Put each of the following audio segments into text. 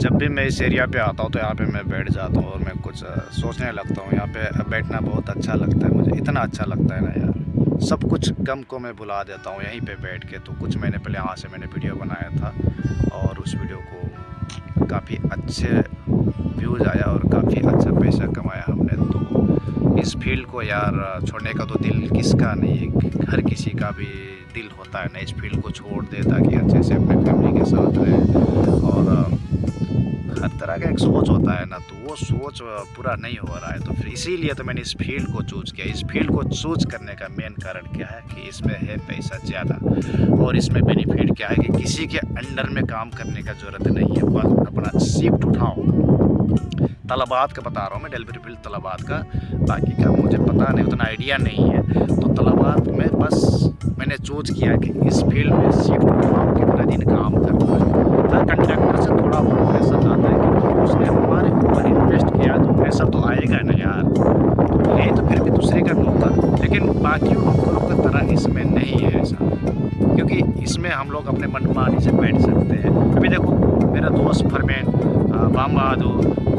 जब भी मैं इस एरिया पे आता हूँ तो यहाँ पे मैं बैठ जाता हूँ और मैं कुछ सोचने लगता हूँ। यहाँ पे बैठना बहुत अच्छा लगता है मुझे, इतना अच्छा लगता है ना यार, सब कुछ गम को मैं भुला देता हूँ यहीं पे बैठ के। तो कुछ महीने पहले यहाँ से मैंने वीडियो बनाया था और उस वीडियो को काफ़ी अच्छे व्यूज़ आया और काफ़ी अच्छा पैसा कमाया हमने। तो इस फील्ड को यार छोड़ने का तो दिल किसका नहीं है, हर किसी का भी दिल होता है ना इस फील्ड को छोड़ दे ताकि अच्छे से अपने फैमिली के साथ रहे। और हर तरह का एक सोच होता है ना, तो वो सोच पूरा नहीं हो रहा है। तो फिर इसीलिए तो मैंने इस फील्ड को चूज़ किया। इस फील्ड को चूज़ करने का मेन कारण क्या है कि इसमें है पैसा ज़्यादा और इसमें बेनिफिट क्या है कि किसी के अंडर में काम करने का ज़रूरत नहीं है, बस अपना शिफ्ट उठाओ। तलबात का बता रहा हूँ मैं, डिलीवरी फील्ड तलबात का, बाकी का मुझे पता नहीं, उतना आइडिया नहीं है। तो तलबात में बस मैंने चूज़ किया कि इस फील्ड में शिफ्ट उठाओ, कितना दिन काम करना है। हर कंट्रैक्टर से थोड़ा बहुत प्रेशर आता है क्योंकि उसने हमारे ऊपर इन्वेस्ट किया, तो प्रेशर तो आएगा ना यार, तो है तो फिर भी दूसरे का नौकर। लेकिन बाकी नौकरों की तरह इसमें नहीं है ऐसा, क्योंकि इसमें हम लोग अपने मनमानी से बैठ सकते हैं। अभी देखो मेरा दोस्त फरमैन, बामबादो,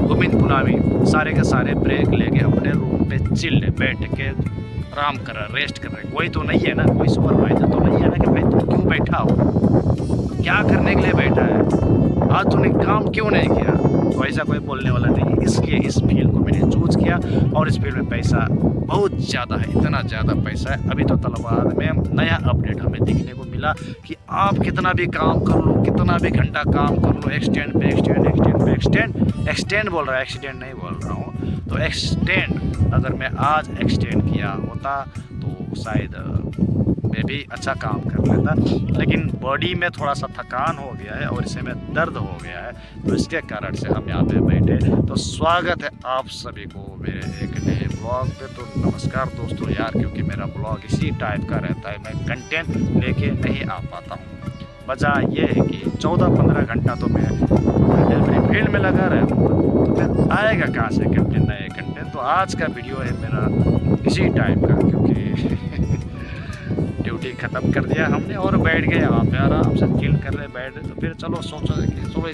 गोविंद पुनामी, सारे के सारे ब्रेक लेके अपने रूम पे चिल बैठ के आराम कर रहा, रेस्ट कर रहे। कोई तो नहीं है ना, कोई सुपरवाइजर तो नहीं है ना कि भाई तुम क्यों बैठा हो, क्या करने के लिए बैठा है, आज तूने काम क्यों नहीं किया। तो ऐसा कोई बोलने वाला नहीं है। इसलिए इस फील्ड को मैंने चूज़ किया और इस फील्ड में पैसा बहुत ज़्यादा है, इतना ज़्यादा पैसा है। अभी तो तलबात में नया अपडेट हमें देखने को मिला कि आप कितना भी काम कर लो, कितना भी घंटा काम कर लो, एक्सटेंड पे एक्सटेंड, एक्सटेंड पे एक्सटेंड, एक्सटेंड बोल रहा है, एक्सीडेंट नहीं बोल रहा हूँ। तो एक्सटेंड अगर मैं आज एक्सटेंड किया होता तो शायद मैं भी अच्छा काम कर लेता, लेकिन बॉडी में थोड़ा सा थकान हो गया है और इसे में दर्द हो गया है, तो इसके कारण से हम यहाँ पे बैठे। तो स्वागत है आप सभी को मेरे एक नए ब्लॉग पे। तो नमस्कार दोस्तों यार, क्योंकि मेरा ब्लॉग इसी टाइप का रहता है, मैं कंटेंट लेके नहीं आ पाता हूँ। वजह यह है कि 14-15 घंटा तो मैं डिलीवरी फील्ड में लगा रहूँगा, तो फिर आएगा कहाँ से कंटेंट, नए कंटेंट। तो आज का वीडियो है मेरा इसी टाइप का, क्योंकि ड्यूटी ख़त्म कर दिया हमने और बैठ गए यहाँ पे आराम से चिल कर रहे बैठ। तो फिर चलो सोचा कि चलो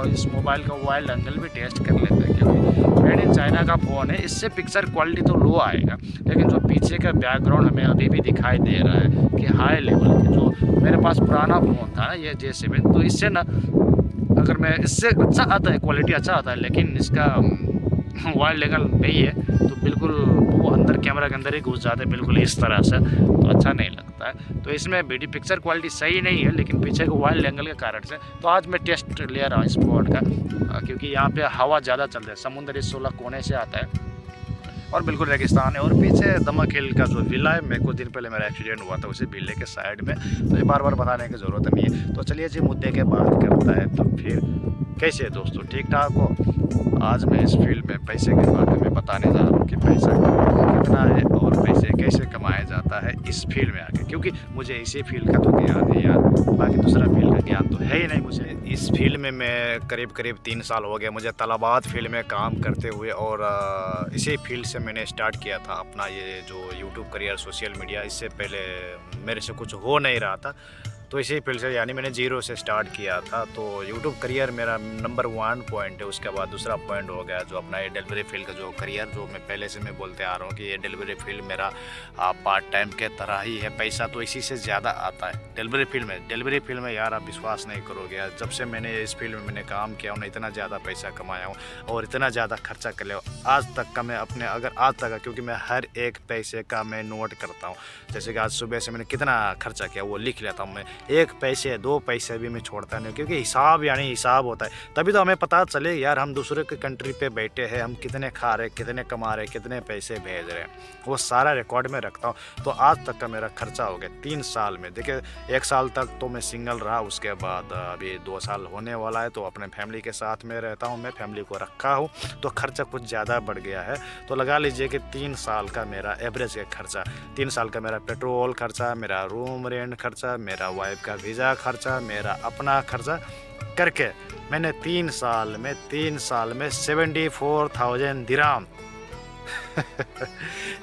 इस मोबाइल का वाइल्ड एंगल भी टेस्ट कर लेते हैं, क्योंकि मेड इन चाइना का फ़ोन है, इससे पिक्चर क्वालिटी तो लो आएगा, लेकिन जो पीछे का बैकग्राउंड हमें अभी भी दिखाई दे रहा है कि हाई लेवल के। जो मेरे पास पुराना फ़ोन था ना ये J7, तो इससे ना अगर मैं इससे अच्छा आता है, क्वालिटी अच्छा आता है, लेकिन इसका वाइल्ड एंगल नहीं है तो बिल्कुल वो अंदर कैमरा के अंदर ही घुस जाते हैं बिल्कुल इस तरह से, तो अच्छा नहीं लगता है। तो इसमें वीडियो पिक्चर क्वालिटी सही नहीं है, लेकिन पीछे को वाइल्ड एंगल के कारण से तो आज मैं टेस्ट ले रहा हूँ इस फोन का, क्योंकि यहाँ पे हवा ज़्यादा चल रहा है, समुद्र इस 16 कोने से आता है और बिल्कुल रेगिस्तान है। और पीछे दमक हिल का जो विला है, मैं कुछ दिन पहले मेरा एक्सीडेंट हुआ था उसी विले के साइड में, तो ये बार बार बताने की ज़रूरत नहीं है। तो चलिए जी मुद्दे के बात करता है। तो फिर कैसे है दोस्तों, ठीक ठाक हो। आज मैं इस फील्ड में पैसे के बारे में बताने जा रहा हूँ कि पैसा कितना है और पैसे कैसे कमाया जाता है इस फील्ड में आके, क्योंकि मुझे इसी फील्ड का तो ज्ञान है यार, बाकी दूसरा फील्ड का ज्ञान तो है ही नहीं मुझे। इस फील्ड में मैं करीब 3 साल हो गए मुझे तलबात फील्ड में काम करते हुए, और इसी फील्ड से मैंने स्टार्ट किया था अपना ये जो यूट्यूब करियर, सोशल मीडिया। इससे पहले मेरे से कुछ हो नहीं रहा था, तो इसी फील्ड से यानी मैंने 0 से स्टार्ट किया था। तो यूट्यूब करियर मेरा नंबर 1 पॉइंट है। उसके बाद दूसरा पॉइंट हो गया जो अपना ये डिलीवरी फील्ड का जो करियर, जो मैं पहले से मैं बोलते आ रहा हूँ कि ये डिलीवरी फील्ड मेरा पार्ट टाइम के तरह ही है, पैसा तो इसी से ज़्यादा आता है डिलीवरी फील्ड में। डिलीवरी फील्ड में यार आप विश्वास नहीं करोगे यार, जब से मैंने इस फील्ड में मैंने काम किया हूँ, इतना ज़्यादा पैसा कमाया हूँ और इतना ज़्यादा खर्चा कर लिया आज तक का। मैं अपने अगर आज तक का, क्योंकि मैं हर एक पैसे का मैं नोट करता हूँ, जैसे कि आज सुबह से मैंने कितना खर्चा किया वो लिख लेता हूँ मैं, एक पैसे 2 पैसे भी मैं छोड़ता नहीं, क्योंकि हिसाब यानी हिसाब होता है, तभी तो हमें पता चले यार हम दूसरे के कंट्री पे बैठे हैं, हम कितने खा रहे, कितने कमा रहे, कितने पैसे भेज रहे हैं, वो सारा रिकॉर्ड में रखता हूँ। तो आज तक का मेरा खर्चा हो गया 3 साल में। देखिए 1 साल तक तो मैं सिंगल रहा, उसके बाद अभी 2 साल होने वाला है, तो अपने फैमिली के साथ में रहता हूँ, मैं फैमिली को रखा हूँ, तो खर्चा कुछ ज़्यादा बढ़ गया है। तो लगा लीजिए कि 3 साल का मेरा एवरेज का खर्चा, 3 साल का मेरा पेट्रोल खर्चा, मेरा रूम रेंट खर्चा, मेरा वाइफ का वीज़ा खर्चा, मेरा अपना खर्चा करके मैंने 3 साल में 74,000 दिराम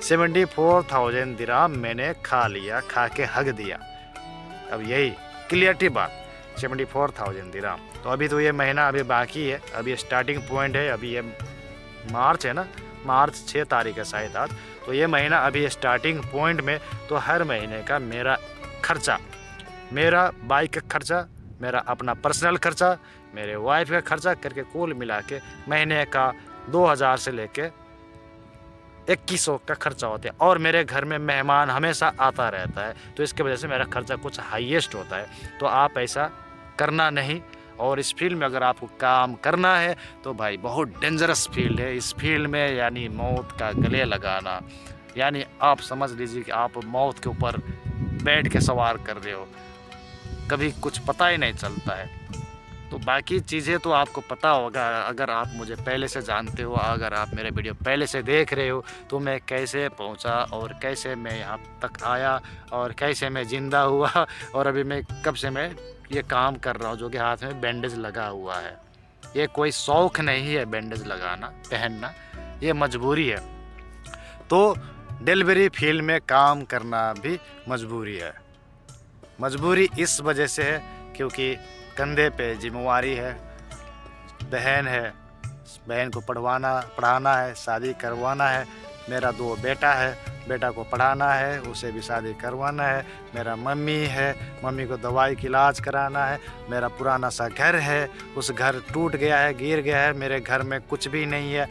74,000 दिराम मैंने खा लिया, खा के हग दिया। अब यही क्लियरिटी बात, 74,000 दिरहम। तो अभी तो ये महीना अभी बाकी है, अभी स्टार्टिंग पॉइंट है। अभी ये मार्च है ना, मार्च 6 तारीख है शायद आज। तो ये महीना अभी स्टार्टिंग पॉइंट में। तो हर महीने का मेरा खर्चा, मेरा बाइक का खर्चा, मेरा अपना पर्सनल खर्चा, मेरे वाइफ का खर्चा करके कुल मिला के महीने का 2000 से लेके 2100 का खर्चा होता है। और मेरे घर में मेहमान हमेशा आता रहता है, तो इसके वजह से मेरा खर्चा कुछ हाईएस्ट होता है। तो आप ऐसा करना नहीं। और इस फील्ड में अगर आपको काम करना है तो भाई बहुत डेंजरस फील्ड है। इस फील्ड में यानी मौत का गले लगाना, यानी आप समझ लीजिए कि आप मौत के ऊपर बैठ के सवार कर रहे हो, कभी कुछ पता ही नहीं चलता है। तो बाकी चीज़ें तो आपको पता होगा, अगर आप मुझे पहले से जानते हो, अगर आप मेरे वीडियो पहले से देख रहे हो, तो मैं कैसे पहुंचा और कैसे मैं यहाँ तक आया और कैसे मैं ज़िंदा हुआ और अभी मैं कब से मैं ये काम कर रहा हूँ, जो कि हाथ में बैंडेज लगा हुआ है। ये कोई शौक़ नहीं है बैंडेज लगाना, पहनना, ये मजबूरी है। तो डिलीवरी फील्ड में काम करना भी मजबूरी है। मजबूरी इस वजह से है क्योंकि कंधे पे जिम्मेवारी है, बहन है, बहन को पढ़ाना है, शादी करवाना है। मेरा 2 बेटा है, बेटा को पढ़ाना है, उसे भी शादी करवाना है। मेरा मम्मी है, मम्मी को दवाई की इलाज कराना है। मेरा पुराना सा घर है, उस घर टूट गया है, गिर गया है। मेरे घर में कुछ भी नहीं है।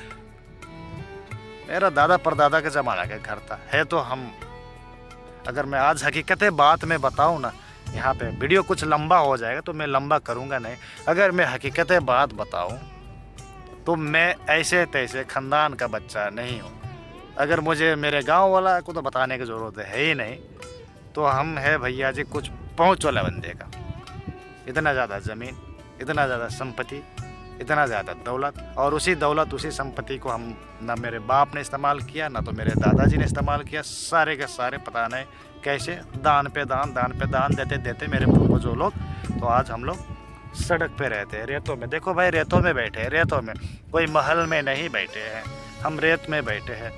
मेरा दादा परदादा के ज़माना का घर था। है तो हम, अगर मैं आज हकीकत बात में बताऊं ना, यहाँ पे वीडियो कुछ लंबा हो जाएगा तो मैं लंबा करूँगा नहीं। अगर मैं हकीकत बात बताऊँ तो मैं ऐसे तैसे ख़ानदान का बच्चा नहीं हूँ। अगर मुझे मेरे गांव वाला को तो बताने की ज़रूरत है ही नहीं। तो हम है भैया जी कुछ पहुँच वाला बंदे का। इतना ज़्यादा ज़मीन, इतना ज़्यादा संपत्ति, इतना ज़्यादा दौलत, और उसी दौलत उसी संपत्ति को हम ना मेरे बाप ने इस्तेमाल किया, ना तो मेरे दादाजी ने इस्तेमाल किया। सारे के सारे पता नहीं कैसे दान पे दान देते देते मेरे पूर्वजों लोग, तो आज हम लोग सड़क पे रहते हैं, रेतों में। देखो भाई, रेतों में बैठे हैं, रेतों में, कोई महल में नहीं बैठे हैं, हम रेत में बैठे हैं।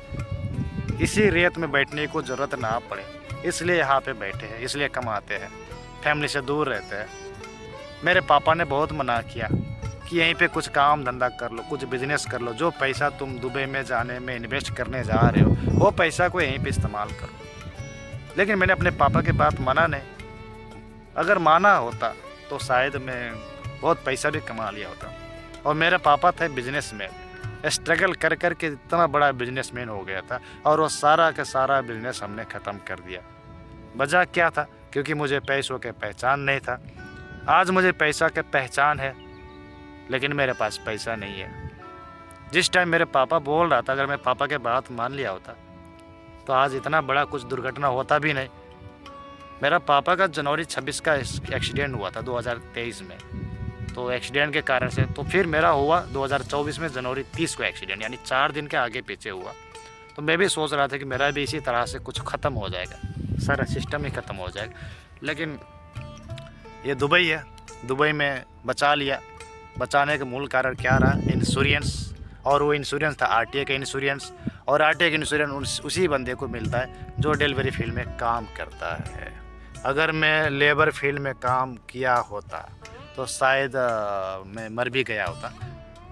इसी रेत में बैठने को ज़रूरत ना पड़े इसलिए यहाँ पे बैठे हैं, इसलिए कमाते हैं, फैमिली से दूर रहते हैं। मेरे पापा ने बहुत मना किया कि यहीं पे कुछ काम धंधा कर लो, कुछ बिजनेस कर लो। जो पैसा तुम दुबई में जाने में इन्वेस्ट करने जा रहे हो, वो पैसा को यहीं पे इस्तेमाल करो। लेकिन मैंने अपने पापा की बात माना नहीं। अगर माना होता तो शायद मैं बहुत पैसा भी कमा लिया होता। और मेरा पापा थे बिजनेसमैन, स्ट्रगल कर कर के इतना बड़ा बिजनेसमैन हो गया था, और वो सारा का सारा बिजनेस हमने ख़त्म कर दिया। वजह क्या था? क्योंकि मुझे पैसों के पहचान नहीं था। आज मुझे पैसा के पहचान है, लेकिन मेरे पास पैसा नहीं है। जिस टाइम मेरे पापा बोल रहा था, अगर मैं पापा के बात मान लिया होता तो आज इतना बड़ा कुछ दुर्घटना होता भी नहीं। मेरा पापा का जनवरी 26 का एक्सीडेंट हुआ था 2023 में। तो एक्सीडेंट के कारण से तो फिर मेरा हुआ 2024 में जनवरी 30 को एक्सीडेंट, यानी 4 दिन के आगे पीछे हुआ। तो मैं भी सोच रहा था कि मेरा भी इसी तरह से कुछ ख़त्म हो जाएगा, सारा सिस्टम ही ख़त्म हो जाएगा। लेकिन ये दुबई है, दुबई में बचा लिया। बचाने का मूल कारण क्या रहा? इंश्योरेंस। और वो इंश्योरेंस था आरटीए का इंश्योरेंस, और आरटीए का इंश्योरेंस उसी बंदे को मिलता है जो डिलीवरी फील्ड में काम करता है। अगर मैं लेबर फील्ड में काम किया होता तो शायद मैं मर भी गया होता।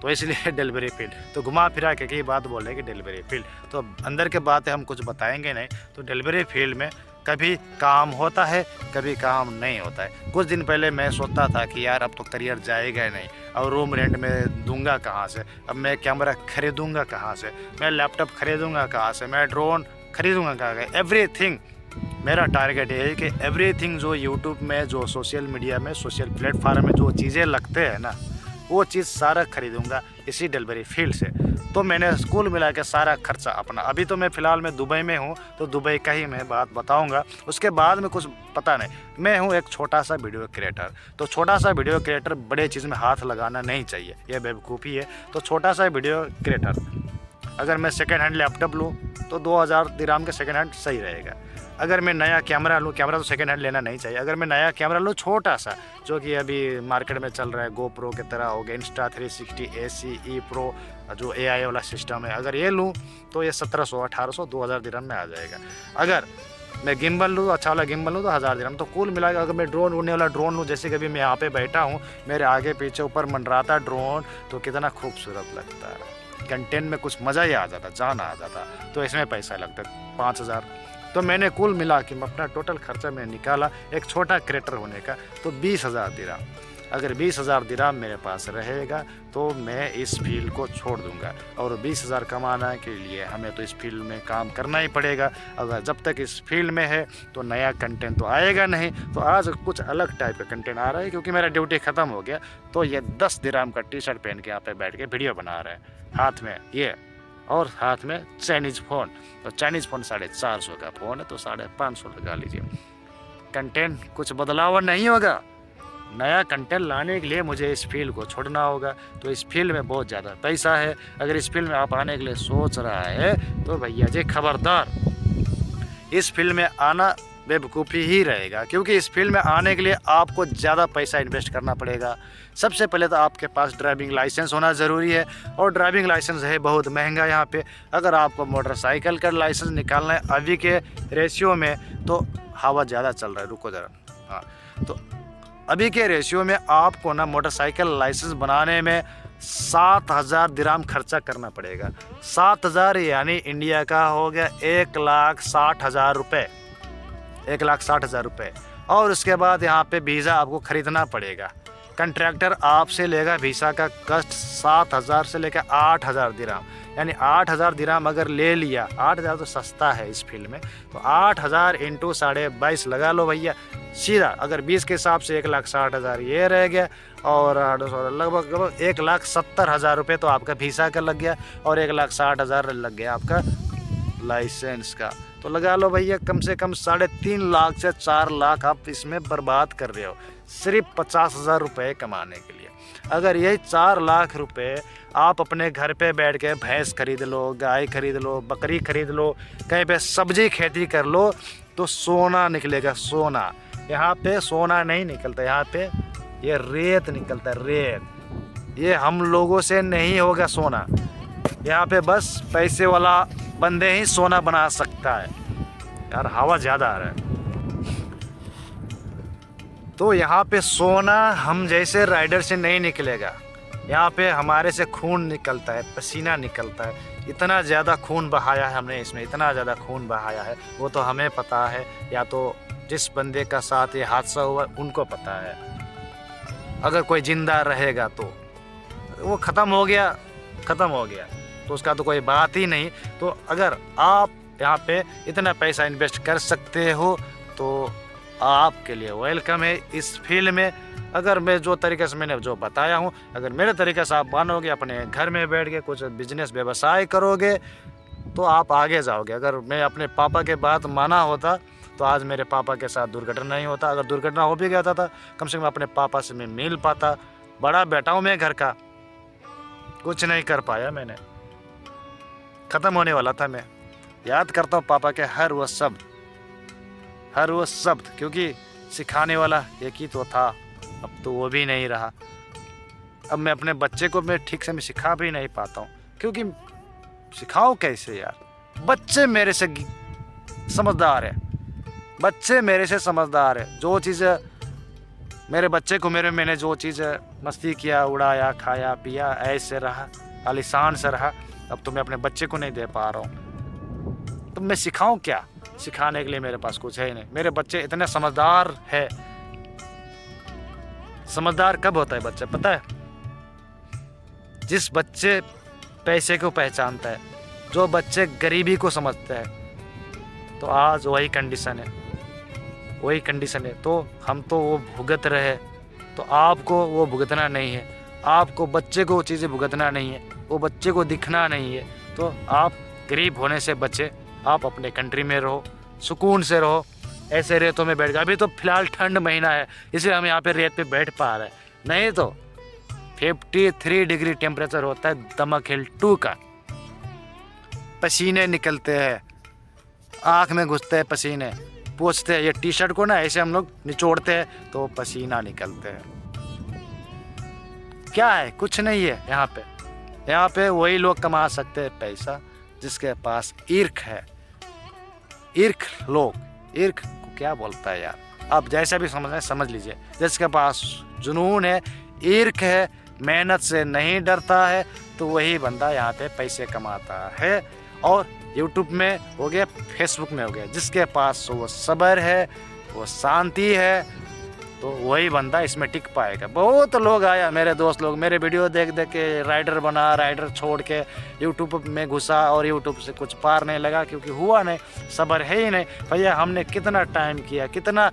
तो इसलिए डिलीवरी फील्ड, तो घुमा फिरा के कई बात बोल रहे कि डिलीवरी फील्ड, तो अंदर के बातें हम कुछ बताएंगे नहीं। तो डिलीवरी फील्ड में कभी काम होता है, कभी काम नहीं होता है। कुछ दिन पहले मैं सोचता था कि यार अब तो करियर जाएगा नहीं, और रूम रेंट में दूंगा कहाँ से, अब मैं कैमरा खरीदूंगा कहाँ से, मैं लैपटॉप खरीदूंगा कहाँ से, मैं ड्रोन खरीदूंगा कहाँ से। एवरीथिंग मेरा टारगेट है कि एवरीथिंग जो यूट्यूब में, जो सोशल मीडिया में, सोशल प्लेटफार्म में जो चीज़ें लगते हैं ना, वो चीज़ सारा खरीदूंगा इसी डिलीवरी फील्ड से। तो मैंने स्कूल मिला के सारा खर्चा अपना, अभी तो मैं फ़िलहाल मैं दुबई में हूँ, तो दुबई का ही मैं बात बताऊंगा। उसके बाद में कुछ पता नहीं। मैं हूँ एक छोटा सा वीडियो क्रिएटर, तो छोटा सा वीडियो क्रिएटर बड़े चीज़ में हाथ लगाना नहीं चाहिए, यह बेवकूफ़ी है। तो छोटा सा वीडियो क्रिएटर, अगर मैं सेकेंड हैंड लैपटॉप लूँ तो 2000 दिरहम का सेकेंड हैंड सही रहेगा। अगर मैं नया कैमरा लूँ, कैमरा तो सेकेंड हैंड लेना नहीं चाहिए, अगर मैं नया कैमरा लूँ छोटा सा, जो कि अभी मार्केट में चल रहा है, GoPro की तरह हो गया, Insta360 ACE Pro जो AI वाला सिस्टम है, अगर ये लूँ तो ये 1700, 1800, 2000 दिरहम में आ जाएगा। अगर मैं गिम्बल लूँ, अच्छा वाला गिम्बल लूँ तो 1000 दिरहम। तो कुल मिला के अगर मैं ड्रोन उड़ने वाला ड्रोन लूँ, जैसे कि अभी मैं यहाँ पे बैठा हूँ, मेरे आगे पीछे ऊपर मंडराता ड्रोन, तो कितना खूबसूरत लगता है। कंटेंट में कुछ मज़ा ही आ जाता, जान आ जाता। तो इसमें पैसा लगता है 5000। तो मैंने कुल मिला के अपना टोटल खर्चा मैं निकाला एक छोटा क्रिएटर होने का, तो 20,000 दिरहम। अगर 20,000 दिरहम मेरे पास रहेगा तो मैं इस फील्ड को छोड़ दूंगा। और 20,000 कमाने के लिए हमें तो इस फील्ड में काम करना ही पड़ेगा। अगर जब तक इस फील्ड में है तो नया कंटेंट तो आएगा नहीं। तो आज कुछ अलग टाइप का कंटेंट आ रहा है, क्योंकि मेरा ड्यूटी ख़त्म हो गया। तो ये 10 दिरहम का टी शर्ट पहन के यहाँ पे बैठ के वीडियो बना रहे हैं, हाथ में ये और हाथ में चाइनीज़ फ़ोन। तो चाइनीज़ फ़ोन 450 का फ़ोन है, तो 550 लगा लीजिए। कंटेंट कुछ बदलाव नहीं होगा। नया कंटेंट लाने के लिए मुझे इस फील्ड को छोड़ना होगा। तो इस फील्ड में बहुत ज़्यादा पैसा है। अगर इस फील्ड में आप आने के लिए सोच रहा है तो भैया जी खबरदार, इस फील्ड में आना बेवकूफ़ी ही रहेगा। क्योंकि इस फील्ड में आने के लिए आपको ज़्यादा पैसा इन्वेस्ट करना पड़ेगा। सबसे पहले तो आपके पास ड्राइविंग लाइसेंस होना ज़रूरी है, और ड्राइविंग लाइसेंस है बहुत महंगा यहाँ पे। अगर आपको मोटरसाइकिल का लाइसेंस निकालना है अभी के रेशियो में, तो हवा ज़्यादा चल रहा है, रुको ज़रा। हाँ, तो अभी के रेशियो में आपको ना मोटरसाइकिल लाइसेंस बनाने में 7,000 दिरहम खर्चा करना पड़ेगा। 7,000 यानी इंडिया का हो गया 1,60,000 रुपये, 1,60,000 रुपये। और उसके बाद यहाँ पे वीज़ा आपको ख़रीदना पड़ेगा। कंट्रैक्टर आपसे लेगा वीज़ा का कस्ट 7,000 से लेकर 8,000 दिरहम। यानी 8,000 दिरहम अगर ले लिया, 8,000 तो सस्ता है इस फील्ड में, तो 8,000 इंटू 22.5 लगा लो भैया सीधा। अगर 20 के हिसाब से 1,60,000 ये रह गया, और लगभग 1,70,000 रुपये तो आपका वीज़ा का लग गया, और 1,60,000 लग गया आपका लाइसेंस का। तो लगा लो भैया कम से कम 3.5 लाख से 4 लाख आप इसमें बर्बाद कर रहे हो सिर्फ 50,000 रुपये कमाने के लिए। अगर यही 4 लाख रुपए आप अपने घर पे बैठ के भैंस खरीद लो, गाय खरीद लो, बकरी खरीद लो, कहीं पे सब्जी खेती कर लो, तो सोना निकलेगा, सोना। यहाँ पे सोना नहीं निकलता, यहाँ पे ये रेत निकलता है, रेत। ये हम लोगों से नहीं होगा सोना। यहाँ पे बस पैसे वाला बंदे ही सोना बना सकता है। यार हवा ज़्यादा आ रहा है। तो यहाँ पे सोना हम जैसे राइडर से नहीं निकलेगा। यहाँ पे हमारे से खून निकलता है, पसीना निकलता है। इतना ज़्यादा खून बहाया है हमने इसमें, इतना ज़्यादा खून बहाया है, वो तो हमें पता है, या तो जिस बंदे का साथ ये हादसा हुआ उनको पता है। अगर कोई ज़िंदा रहेगा तो वो ख़त्म हो गया, ख़त्म हो गया, तो उसका तो कोई बात ही नहीं। तो अगर आप यहाँ पे इतना पैसा इन्वेस्ट कर सकते हो तो आपके लिए वेलकम है इस फील्ड में। अगर मैं जो तरीके से मैंने जो बताया हूँ, अगर मेरे तरीके से आप मानोगे, अपने घर में बैठ के कुछ बिजनेस व्यवसाय करोगे, तो आप आगे जाओगे। अगर मैं अपने पापा के बात माना होता तो आज मेरे पापा के साथ दुर्घटना नहीं होता। अगर दुर्घटना हो भी गया था कम से कम अपने पापा से मैं मिल पाता। बड़ा बेटा हूँ मैं घर का, कुछ नहीं कर पाया मैंने, ख़त्म होने वाला था मैं। याद करता हूँ पापा के हर वो शब्द, हर वो शब्द, क्योंकि सिखाने वाला एक ही तो था, अब तो वो भी नहीं रहा। अब मैं अपने बच्चे को मैं ठीक से मैं सिखा भी नहीं पाता हूँ, क्योंकि सिखाऊँ कैसे यार। बच्चे मेरे से समझदार है, बच्चे मेरे से समझदार है। जो चीज़ मेरे बच्चे को मैंने जो चीज़ मस्ती किया, उड़ाया, खाया पिया, ऐसे रहा, आलीशान से रहा, अब तो मैं अपने बच्चे को नहीं दे पा रहा हूँ। तो मैं सिखाऊँ क्या? सिखाने के लिए मेरे पास कुछ है ही नहीं। मेरे बच्चे इतने समझदार है। समझदार कब होता है बच्चा पता है? जिस बच्चे पैसे को पहचानता है, जो बच्चे गरीबी को समझते हैं। तो आज वही कंडीशन है, वही कंडीशन है। तो हम तो वो भुगत रहे, तो आपको वो भुगतना नहीं है। आपको बच्चे को वो चीज़ें भुगतना नहीं है, वो बच्चे को दिखना नहीं है। तो आप गरीब होने से बचे, आप अपने कंट्री में रहो, सुकून से रहो। ऐसे रेतों में बैठ गए, अभी तो फिलहाल ठंड महीना है इसलिए हम यहाँ पे रेत पे बैठ पा रहे हैं, नहीं तो 53 डिग्री टेम्परेचर होता है दमक हिल 2 का। पसीने निकलते हैं, आँख में घुसते हैं पसीने, पोंछते हैं ये टी शर्ट को ना, ऐसे हम लोग निचोड़ते हैं तो पसीना निकलते हैं। क्या है? कुछ नहीं है यहाँ पे। यहाँ पे वही लोग कमा सकते हैं पैसा जिसके पास ईर्ख है। ईर्ख लोग, ईर्ख को क्या बोलता है यार, आप जैसा भी समझ समझ लीजिए। जिसके पास जुनून है, ईर्ख है, मेहनत से नहीं डरता है, तो वही बंदा यहाँ पे पैसे कमाता है। और यूट्यूब में हो गया, फेसबुक में हो गया, जिसके पास वो सब्र है, वो शांति है, तो वही बंदा इसमें टिक पाएगा। बहुत लोग आया, मेरे दोस्त लोग मेरे वीडियो देख देख के राइडर बना, राइडर छोड़ के यूट्यूब में घुसा और यूट्यूब से कुछ पार नहीं लगा, क्योंकि हुआ नहीं, सब्र है ही नहीं। भैया हमने कितना टाइम किया, कितना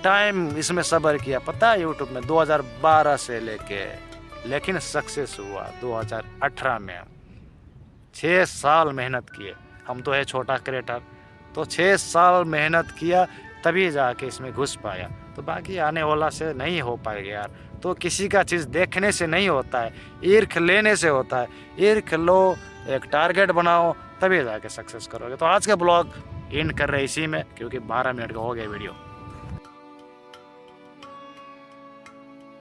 टाइम इसमें सब्र किया पता है यूट्यूब में, 2012 से लेके, लेकिन सक्सेस हुआ 2018 में। 6 साल मेहनत किए, हम तो है छोटा क्रिएटर, तो 6 साल मेहनत किया तभी जाके इसमें घुस पाया। तो बाकी आने वाला से नहीं हो पाएगा यार। तो किसी का चीज़ देखने से नहीं होता है, ईर्ख लेने से होता है। ईर्ख लो, एक टारगेट बनाओ, तभी जाके सक्सेस करोगे। तो आज का ब्लॉग एंड कर रहे इसी में, क्योंकि 12 मिनट का हो गया वीडियो।